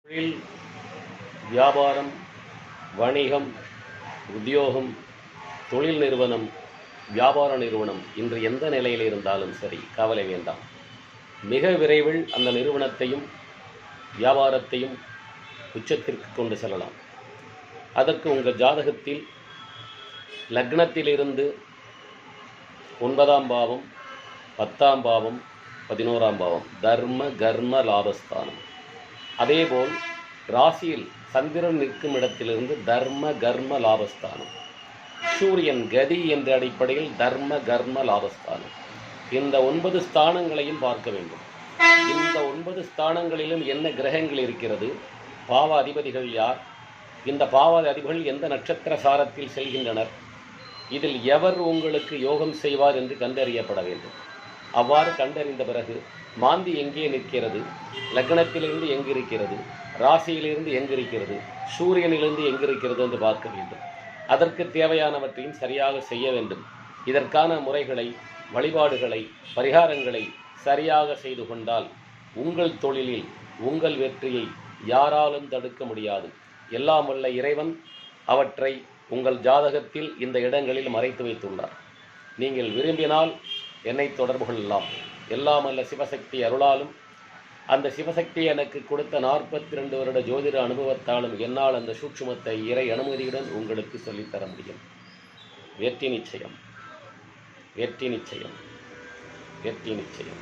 தொழில், வியாபாரம், வணிகம், உத்தியோகம், தொழில் நிறுவனம், வியாபார நிறுவனம் இன்று எந்த நிலையில் இருந்தாலும் சரி, கவலை வேண்டாம். மிக விரைவில் அந்த நிறுவனத்தையும் வியாபாரத்தையும் உச்சத்திற்கு கொண்டு செல்லலாம். அதற்கு உங்கள் ஜாதகத்தில் லக்னத்திலிருந்து 9ஆம் பாவம், 10ஆம் பாவம், 11ஆம் பாவம் தர்ம கர்ம லாபஸ்தானம். அதேபோல் ராசியில் சந்திரன் நிற்கும் இடத்திலிருந்து தர்ம கர்ம லாபஸ்தானம். சூரியன் கதி என்ற அடிப்படையில் தர்ம கர்ம லாபஸ்தானம். இந்த 9 ஸ்தானங்களையும் பார்க்க வேண்டும். இந்த 9 ஸ்தானங்களிலும் என்ன கிரகங்கள் இருக்கிறது, பாவ அதிபதிகள் யார், இந்த பாவ அதிபதிகள் எந்த நட்சத்திர சாரத்தில் செல்கின்றனர், இதில் எவர் உங்களுக்கு யோகம் செய்வார் என்று கண்டறியப்பட வேண்டும். அவ்வாறு கண்டறிந்த பிறகு மாந்தி எங்கே நிற்கிறது, லக்னத்திலிருந்து எங்கு இருக்கிறது, ராசியிலிருந்து எங்கு இருக்கிறது, சூரியனிலிருந்து எங்கு இருக்கிறது என்று பார்க்க வேண்டும். அதற்கு தேவையானவற்றையும் சரியாக செய்ய வேண்டும். இதற்கான முறைகளை, வழிபாடுகளை, பரிகாரங்களை சரியாக செய்து கொண்டால் உங்கள் தொழிலில் உங்கள் வெற்றியை யாராலும் தடுக்க முடியாது. எல்லாம் வல்ல இறைவன் அவற்றை உங்கள் ஜாதகத்தில் இந்த இடங்களில் மறைத்து வைத்துள்ளார். நீங்கள் விரும்பினால் என்னை தொடர்பு கொள்ளலாம். எல்லாம் அல்ல சிவசக்தி அருளாலும் அந்த சிவசக்தி எனக்கு கொடுத்த 42 வருட ஜோதிட அனுபவத்தாலும் என்னால் அந்த சூட்சுமத்தை இறை அனுமதியுடன் உங்களுக்கு சொல்லித்தர முடியும். வெற்றி நிச்சயம், வெற்றி நிச்சயம், வெற்றி நிச்சயம்.